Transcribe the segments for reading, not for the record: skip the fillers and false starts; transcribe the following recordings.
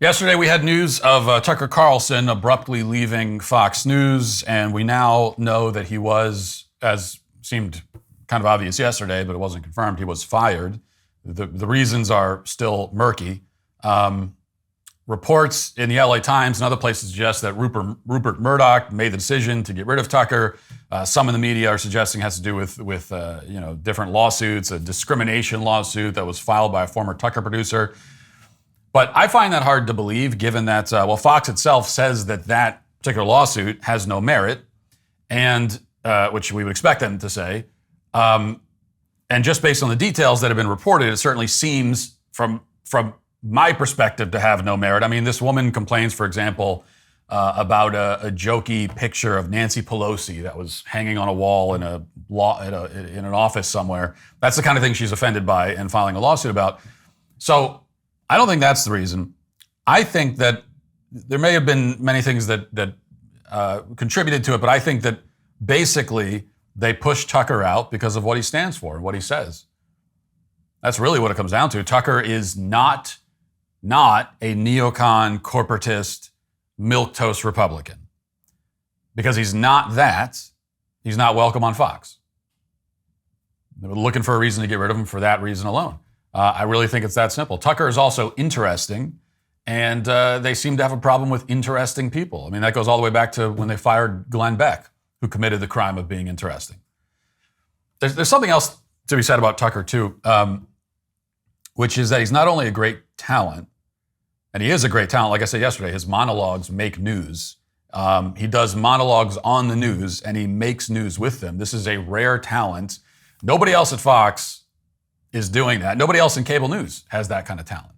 Yesterday, we had news of Tucker Carlson abruptly leaving Fox News, and we now know that he was, as seemed kind of obvious yesterday, but it wasn't confirmed, he was fired. The reasons are still murky. Reports in the LA Times and other places suggest that Rupert Murdoch made the decision to get rid of Tucker. Some in the media are suggesting it has to do with different lawsuits, a discrimination lawsuit that was filed by a former Tucker producer. But I find that hard to believe, given that, Fox itself says that particular lawsuit has no merit, and which we would expect them to say. And just based on the details that have been reported, it certainly seems, from my perspective, to have no merit. I mean, this woman complains, for example, about a jokey picture of Nancy Pelosi that was hanging on a wall in an office somewhere. That's the kind of thing she's offended by and filing a lawsuit about. So I don't think that's the reason. I think that there may have been many things that contributed to it, but I think that basically they pushed Tucker out because of what he stands for and what he says. That's really what it comes down to. Tucker is not a neocon, corporatist, milquetoast Republican. Because he's not that, he's not welcome on Fox. They were looking for a reason to get rid of him for that reason alone. I really think it's that simple. Tucker is also interesting, and they seem to have a problem with interesting people. I mean, that goes all the way back to when they fired Glenn Beck, who committed the crime of being interesting. There's something else to be said about Tucker, too, which is that he's not only a great talent, and he is a great talent. Like I said yesterday, his monologues make news. He does monologues on the news, and he makes news with them. This is a rare talent. Nobody else at Fox is doing that. Nobody else in cable news has that kind of talent.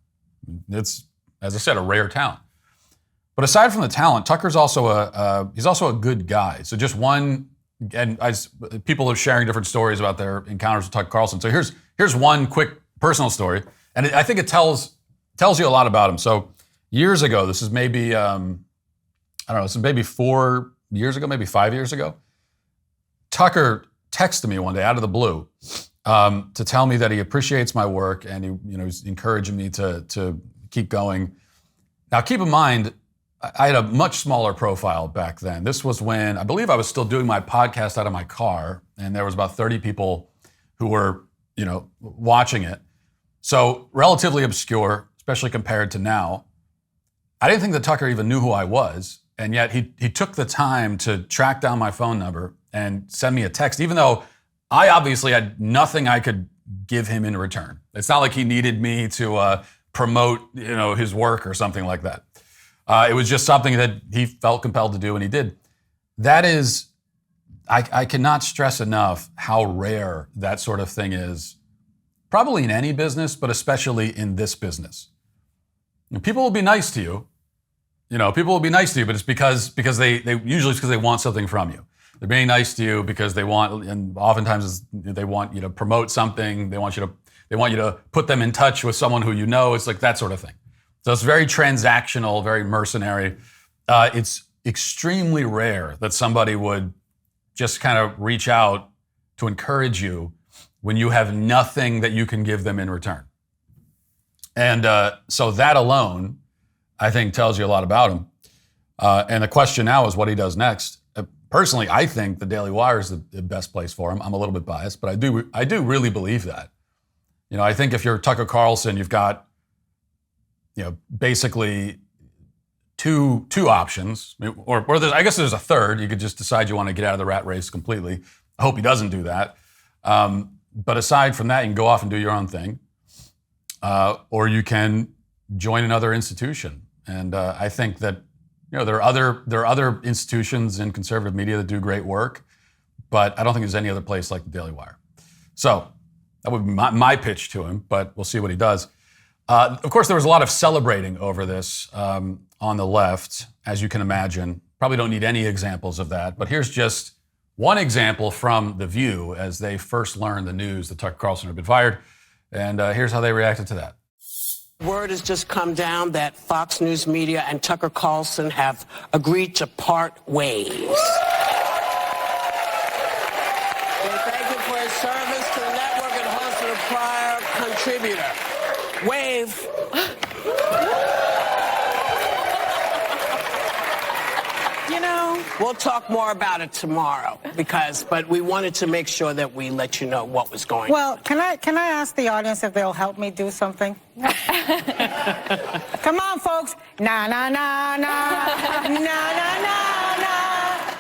It's, as I said, a rare talent. But aside from the talent, Tucker's also he's also a good guy. So just one, and people are sharing different stories about their encounters with Tucker Carlson. So here's one quick personal story, and I think it tells you a lot about him. So years ago, this is maybe this is maybe 4 years ago, maybe 5 years ago. Tucker texted me one day out of the blue to tell me that he appreciates my work and he's encouraging me to keep going. Now, keep in mind, I had a much smaller profile back then. This was when I believe I was still doing my podcast out of my car, and there was about 30 people who were, watching it. So relatively obscure, especially compared to now. I didn't think that Tucker even knew who I was, and yet he took the time to track down my phone number and send me a text, even though I obviously had nothing I could give him in return. It's not like he needed me to promote, his work or something like that. It was just something that he felt compelled to do, and he did. That is, I cannot stress enough how rare that sort of thing is, probably in any business, but especially in this business. People will be nice to you. People will be nice to you, but it's because they usually it's because they want something from you. They're being nice to you because they want, and oftentimes they want you to promote something. They want you to put them in touch with someone who you know. It's like that sort of thing. So it's very transactional, very mercenary. It's extremely rare that somebody would just kind of reach out to encourage you when you have nothing that you can give them in return. And so that alone, I think, tells you a lot about him. And the question now is what he does next. Personally, I think the Daily Wire is the best place for him. I'm a little bit biased, but I do really believe that. I think if you're Tucker Carlson, you've got, basically two options, or I guess there's a third. You could just decide you want to get out of the rat race completely. I hope he doesn't do that. But aside from that, you can go off and do your own thing, or you can join another institution. And I think that there are other institutions in conservative media that do great work, but I don't think there's any other place like the Daily Wire. So that would be my pitch to him, but we'll see what he does. Of course, there was a lot of celebrating over this on the left, as you can imagine. Probably don't need any examples of that, but here's just one example from The View as they first learned the news that Tucker Carlson had been fired, and here's how they reacted to that. Word has just come down that Fox News Media and Tucker Carlson have agreed to part ways. Thank you for his service to the network and hosting a prior contributor. Wave. We'll talk more about it tomorrow but we wanted to make sure that we let you know what was going on. Well, can I ask the audience if they'll help me do something? Come on, folks. Na na na na na na na na.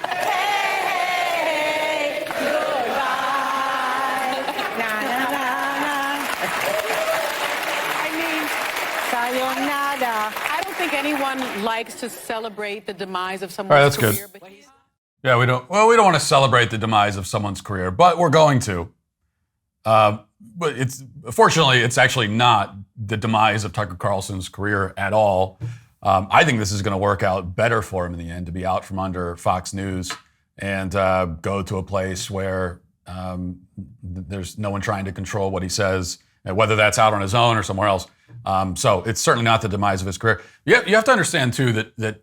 Hey, hey, hey. Goodbye. Na na na na. I mean, sayonara. I don't think anyone likes to celebrate the demise of All someone's right, that's career. good. But Yeah, we don't want to celebrate the demise of someone's career, but we're going to. But fortunately, it's actually not the demise of Tucker Carlson's career at all. I think this is going to work out better for him in the end to be out from under Fox News and go to a place where there's no one trying to control what he says, whether that's out on his own or somewhere else. So it's certainly not the demise of his career. You have to understand, too, that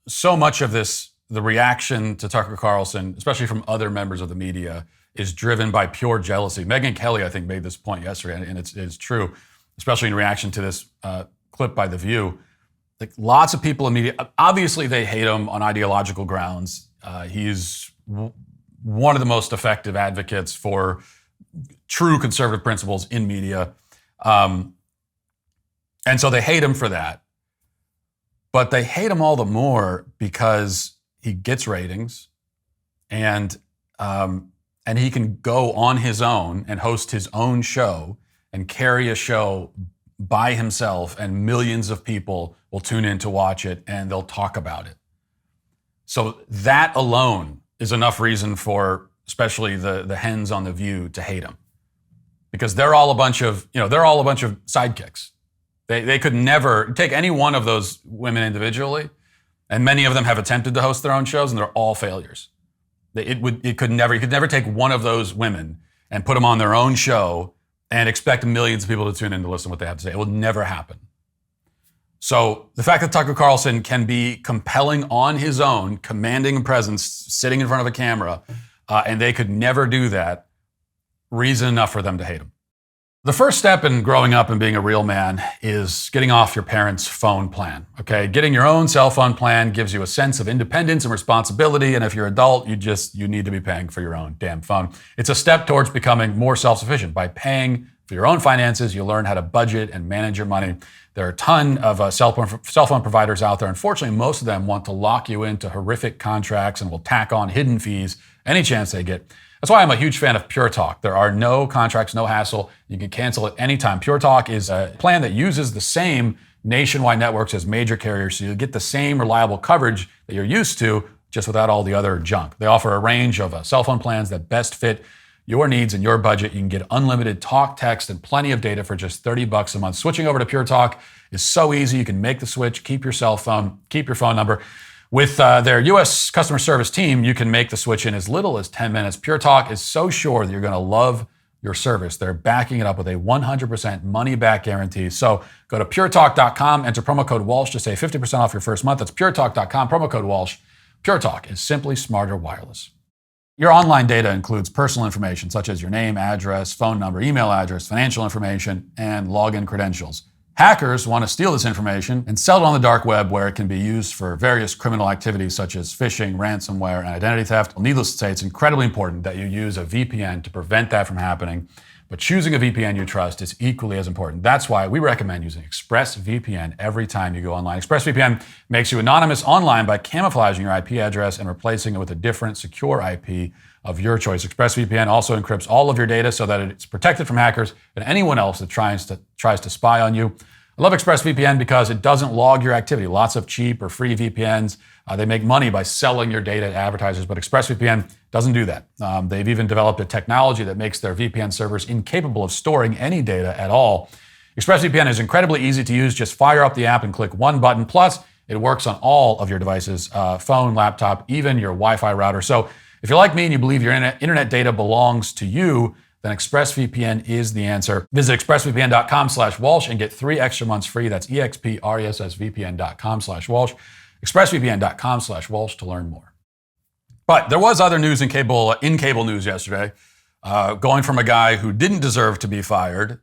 so much of this, the reaction to Tucker Carlson, especially from other members of the media, is driven by pure jealousy. Megyn Kelly, I think, made this point yesterday, and it's true, especially in reaction to this clip by The View. Like, lots of people in media, obviously they hate him on ideological grounds. He's one of the most effective advocates for true conservative principles in media. And so they hate him for that. But they hate him all the more because he gets ratings and he can go on his own and host his own show and carry a show by himself, and millions of people will tune in to watch it and they'll talk about it. So that alone is enough reason for especially the hens on The View to hate him, because they're all a bunch of sidekicks. They could never take any one of those women individually, and many of them have attempted to host their own shows, and they're all failures. You could never take one of those women and put them on their own show and expect millions of people to tune in to listen to what they have to say. It will never happen. So the fact that Tucker Carlson can be compelling on his own, commanding a presence, sitting in front of a camera, and they could never do that, reason enough for them to hate him. The first step in growing up and being a real man is getting off your parents' phone plan, okay? Getting your own cell phone plan gives you a sense of independence and responsibility, and if you're an adult, you need to be paying for your own damn phone. It's a step towards becoming more self-sufficient. By paying for your own finances, you learn how to budget and manage your money. There are a ton of cell phone providers out there. Unfortunately, most of them want to lock you into horrific contracts and will tack on hidden fees any chance they get. That's why I'm a huge fan of Pure Talk. There are no contracts, no hassle. You can cancel at any time. Pure Talk is a plan that uses the same nationwide networks as major carriers, so you get the same reliable coverage that you're used to, just without all the other junk. They offer a range of cell phone plans that best fit your needs and your budget. You can get unlimited talk, text, and plenty of data for just $30 a month. Switching over to Pure Talk is so easy. You can make the switch, keep your cell phone, keep your phone number. With their U.S. customer service team, you can make the switch in as little as 10 minutes. Pure Talk is so sure that you're going to love your service. They're backing it up with a 100% money-back guarantee. So go to puretalk.com, enter promo code Walsh to save 50% off your first month. That's puretalk.com, promo code Walsh. Pure Talk is simply smarter wireless. Your online data includes personal information such as your name, address, phone number, email address, financial information, and login credentials. Hackers want to steal this information and sell it on the dark web, where it can be used for various criminal activities such as phishing, ransomware, and identity theft. Needless to say, it's incredibly important that you use a VPN to prevent that from happening. But choosing a VPN you trust is equally as important. That's why we recommend using ExpressVPN every time you go online. ExpressVPN makes you anonymous online by camouflaging your IP address and replacing it with a different secure IP of your choice. ExpressVPN also encrypts all of your data so that it's protected from hackers and anyone else that tries to spy on you. I love ExpressVPN because it doesn't log your activity. Lots of cheap or free VPNs, they make money by selling your data to advertisers, but ExpressVPN doesn't do that. They've even developed a technology that makes their VPN servers incapable of storing any data at all. ExpressVPN is incredibly easy to use. Just fire up the app and click one button. Plus, it works on all of your devices, phone, laptop, even your Wi-Fi router. So if you're like me and you believe your internet data belongs to you, then ExpressVPN is the answer. Visit expressvpn.com/Walsh and get 3 extra months free. That's expressvpn.com/Walsh. expressvpn.com/Walsh to learn more. But there was other news in cable news yesterday, going from a guy who didn't deserve to be fired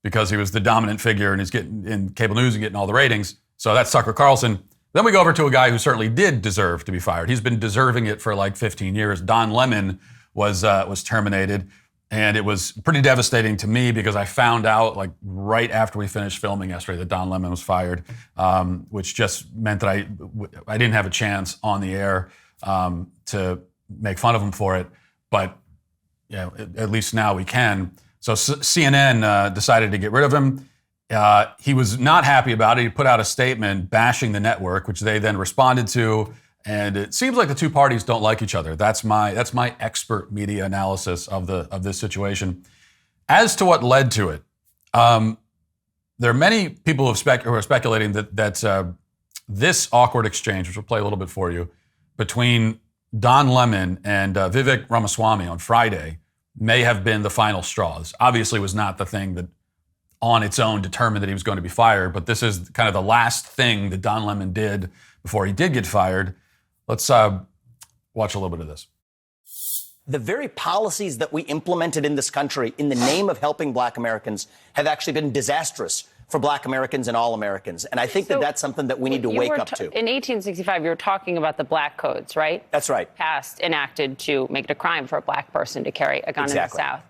because he was the dominant figure and he's getting in cable news and getting all the ratings. So that's Tucker Carlson, Then we go over to a guy who certainly did deserve to be fired. He's been deserving it for like 15 years. Don Lemon was terminated, and it was pretty devastating to me because I found out like right after we finished filming yesterday that Don Lemon was fired, which just meant that I didn't have a chance on the air to make fun of him for it. But at least now we can. So CNN decided to get rid of him. He was not happy about it. He put out a statement bashing the network, which they then responded to. And it seems like the two parties don't like each other. That's my expert media analysis of this situation. As to what led to it, there are many people who are speculating that this awkward exchange, which we'll play a little bit for you, between Don Lemon and Vivek Ramaswamy on Friday may have been the final straw. This obviously was not the thing that on its own determined that he was going to be fired, but this is kind of the last thing that Don Lemon did before he did get fired. Let's watch a little bit of this. The very policies that we implemented in this country in the name of helping black Americans have actually been disastrous for black Americans and all Americans. And I think that's something that we need to wake up to. In 1865, you were talking about the black codes, right? That's right. Passed, enacted to make it a crime for a black person to carry a gun in the South.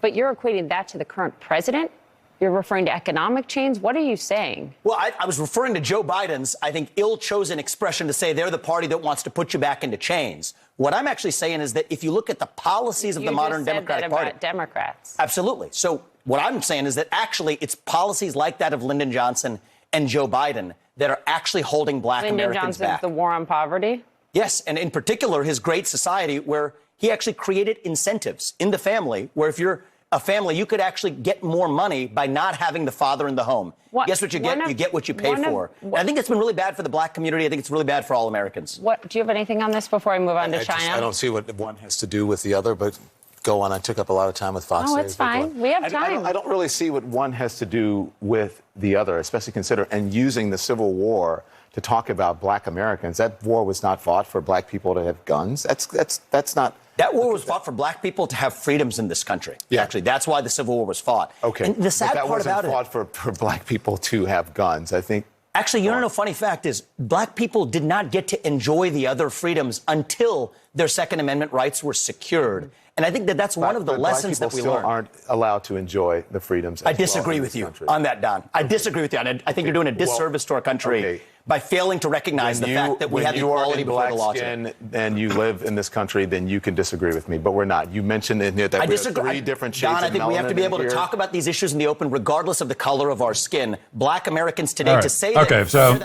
But you're equating that to the current president? You're referring to economic change? What are you saying? Well, I was referring to Joe Biden's, I think, ill-chosen expression to say they're the party that wants to put you back into chains. What I'm actually saying is that if you look at the policies of the modern Democratic Party. About Democrats. Absolutely. So what I'm saying is that actually it's policies like that of Lyndon Johnson and Joe Biden that are actually holding black Americans back. The war on poverty? Yes, and in particular, his Great Society, where he actually created incentives in the family, where if you're a family, you could actually get more money by not having the father in the home. Guess what you get? You get what you pay for. I think it's been really bad for the black community. I think it's really bad for all Americans. Do you have anything on this before I move on to China? I don't see what one has to do with the other, but go on. I took up a lot of time with Fox. Oh, it's fine. We have time. I don't really see what one has to do with the other, especially and using the Civil War to talk about black Americans. That war was not fought for black people to have guns. That's not. That war was fought for black people to have freedoms in this country. Yeah. Actually, that's why the Civil War was fought. Okay. And the sad that part about wasn't fought for black people to have guns. I think. Actually, you know, funny fact is black people did not get to enjoy the other freedoms until their Second Amendment rights were secured. And I think that's one of the lessons that we learned. Black people still aren't allowed to enjoy the freedoms. I disagree with you on that, Don. I disagree with you. I think you're doing a disservice to our country by failing to recognize the fact that we have equality before the law. And you live in this country, then you can disagree with me. But we're not. You mentioned in here that we have three different shades of melanin. Don, I think we have to be able to talk about these issues in the open, regardless of the color of our skin. Black Americans today to say that. Okay, so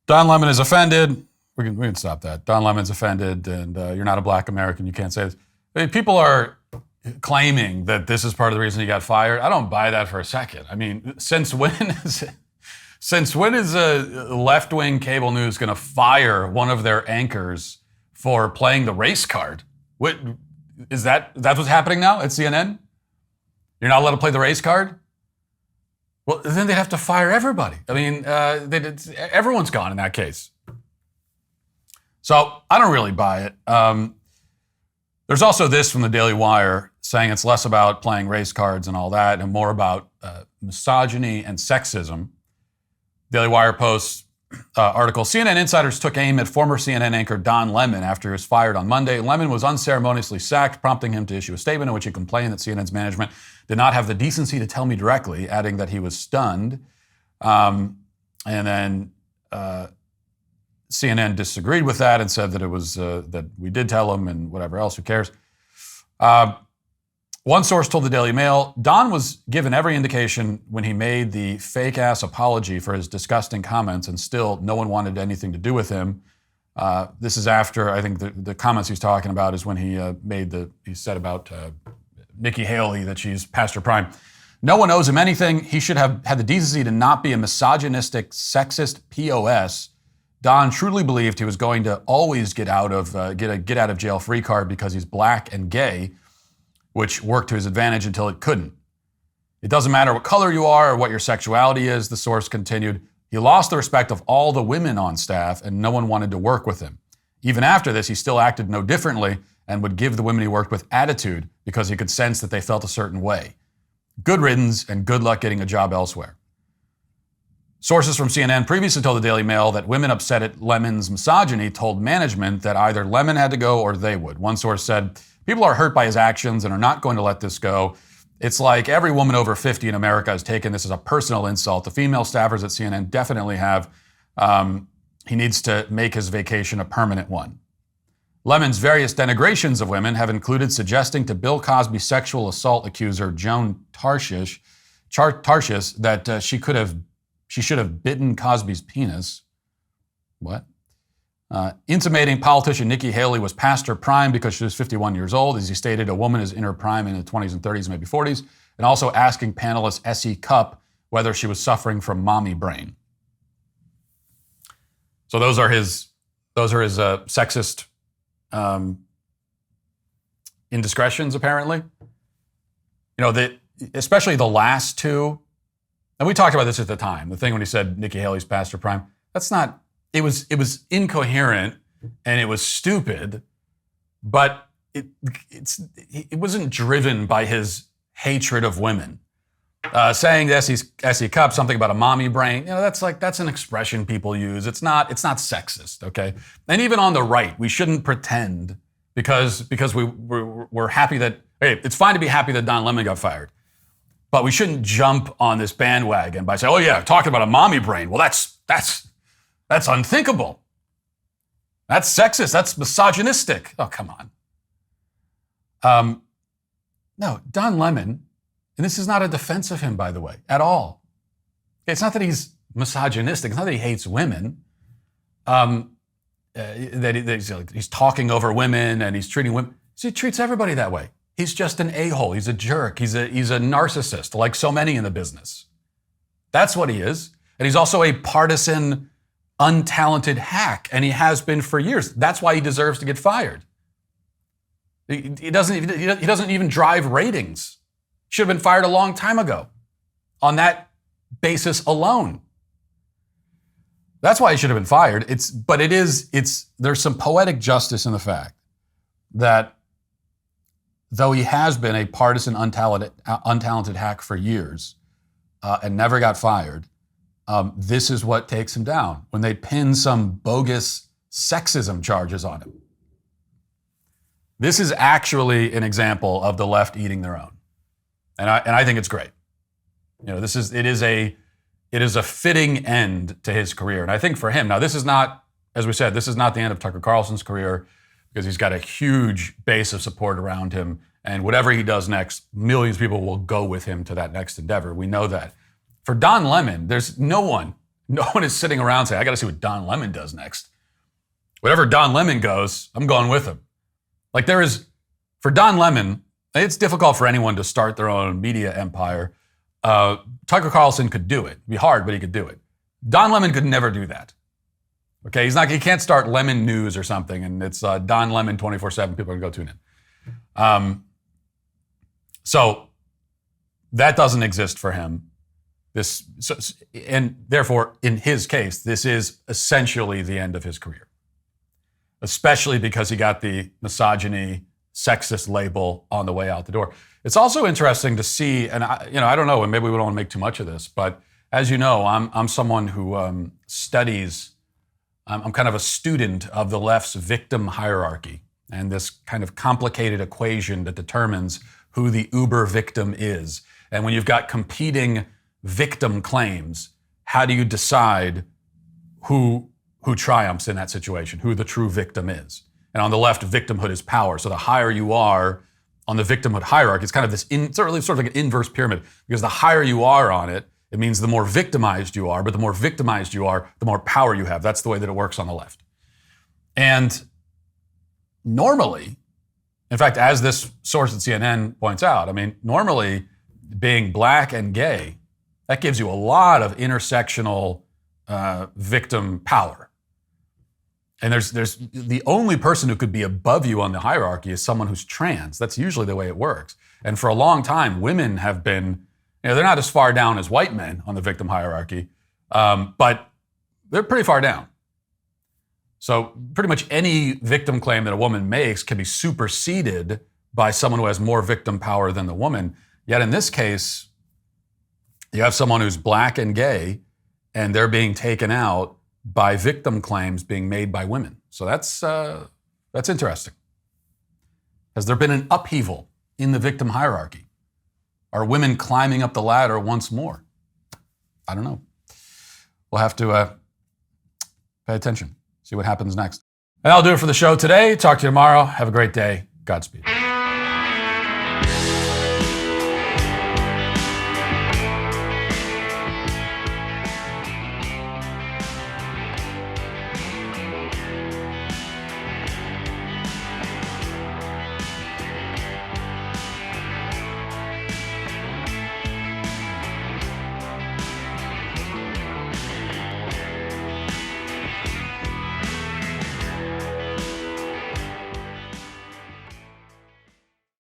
Don Lemon is offended. We can stop that. Don Lemon's offended, and you're not a black American. You can't say this. I mean, people are claiming that this is part of the reason he got fired. I don't buy that for a second. I mean, since when is a left-wing cable news going to fire one of their anchors for playing the race card? What is that? That's what's happening now at CNN? You're not allowed to play the race card? Well, then they'd have to fire everybody. I mean, everyone's gone in that case. So I don't really buy it. There's also this from the Daily Wire saying it's less about playing race cards and all that and more about misogyny and sexism. Daily Wire posts article, CNN insiders took aim at former CNN anchor Don Lemon after he was fired on Monday. Lemon was unceremoniously sacked, prompting him to issue a statement in which he complained that CNN's management did not have the decency to tell me directly, adding that he was stunned. And then CNN disagreed with that and said that it was that we did tell him and whatever else, who cares? One source told the Daily Mail, Don was given every indication when he made the fake-ass apology for his disgusting comments, and still no one wanted anything to do with him. This is after, I think the comments he's talking about is when he he said about Nikki Haley that she's past her prime. No one owes him anything. He should have had the decency to not be a misogynistic, sexist POS. Don truly believed he was going to always get out of jail free card because he's black and gay, which worked to his advantage until it couldn't. It doesn't matter what color you are or what your sexuality is, the source continued. He lost the respect of all the women on staff and no one wanted to work with him. Even after this, he still acted no differently and would give the women he worked with attitude because he could sense that they felt a certain way. Good riddance and good luck getting a job elsewhere. Sources from CNN previously told the Daily Mail that women upset at Lemon's misogyny told management that either Lemon had to go or they would. One source said, people are hurt by his actions and are not going to let this go. It's like every woman over 50 in America has taken this as a personal insult. The female staffers at CNN definitely have. He needs to make his vacation a permanent one. Lemon's various denigrations of women have included suggesting to Bill Cosby sexual assault accuser Joan Tarshish that she should have bitten Cosby's penis. What? Intimating politician Nikki Haley was past her prime because she was 51 years old. As he stated, a woman is in her prime in the 20s and 30s, maybe 40s. And also asking panelist S.E. Cupp whether she was suffering from mommy brain. So those are his sexist indiscretions, apparently. Especially the last two. And we talked about this at the time. The thing when he said Nikki Haley's past her prime. That's not. It was incoherent and it was stupid, but it wasn't driven by his hatred of women. Saying to S.E. Cupp something about a mommy brain, that's an expression people use. It's not sexist, okay? And even on the right, we shouldn't pretend because we're happy that, hey, it's fine to be happy that Don Lemon got fired. But we shouldn't jump on this bandwagon by saying, oh yeah, talking about a mommy brain. Well, that's unthinkable. That's sexist. That's misogynistic. Oh, come on. No, Don Lemon, and this is not a defense of him, by the way, at all. It's not that he's misogynistic. It's not that he hates women. He's talking over women and he's treating women. He treats everybody that way. He's just an a-hole. He's a jerk. He's a narcissist, like so many in the business. That's what he is. And he's also a partisan, untalented hack, and he has been for years. That's why he deserves to get fired. He doesn't even drive ratings. Should have been fired a long time ago on that basis alone. That's why he should have been fired. There's some poetic justice in the fact that though he has been a partisan, untalented hack for years and never got fired, this is what takes him down when they pin some bogus sexism charges on him. This is actually an example of the left eating their own, and I think it's great. It is a fitting end to his career, and I think for him now, this is not, as we said, this is not the end of Tucker Carlson's career, because he's got a huge base of support around him. And whatever he does next, millions of people will go with him to that next endeavor. We know that. For Don Lemon, there's no one is sitting around saying, I got to see what Don Lemon does next. Whatever Don Lemon goes, I'm going with him. For Don Lemon, it's difficult for anyone to start their own media empire. Tucker Carlson could do it. It'd be hard, but he could do it. Don Lemon could never do that. Okay, he can't start Lemon News or something, and it's Don Lemon 24/7. People are going to go tune in. So that doesn't exist for him. And therefore, in his case, this is essentially the end of his career, especially because he got the misogyny, sexist label on the way out the door. It's also interesting to see, and I don't know, and maybe we don't want to make too much of this, but as you know, I'm someone who studies. I'm kind of a student of the left's victim hierarchy and this kind of complicated equation that determines who the uber victim is. And when you've got competing victim claims, how do you decide who triumphs in that situation, who the true victim is? And on the left, victimhood is power. So the higher you are on the victimhood hierarchy, it's kind of this sort of like an inverse pyramid, because the higher you are on it, it means the more victimized you are, but the more victimized you are, the more power you have. That's the way that it works on the left. And normally, in fact, as this source at CNN points out, normally being black and gay, that gives you a lot of intersectional victim power. And there's the only person who could be above you on the hierarchy is someone who's trans. That's usually the way it works. And for a long time, women have been, they're not as far down as white men on the victim hierarchy, but they're pretty far down. So pretty much any victim claim that a woman makes can be superseded by someone who has more victim power than the woman. Yet in this case, you have someone who's black and gay, and they're being taken out by victim claims being made by women. So that's interesting. Has there been an upheaval in the victim hierarchy? Are women climbing up the ladder once more? I don't know. We'll have to pay attention, see what happens next. And that'll do it for the show today. Talk to you tomorrow. Have a great day. Godspeed.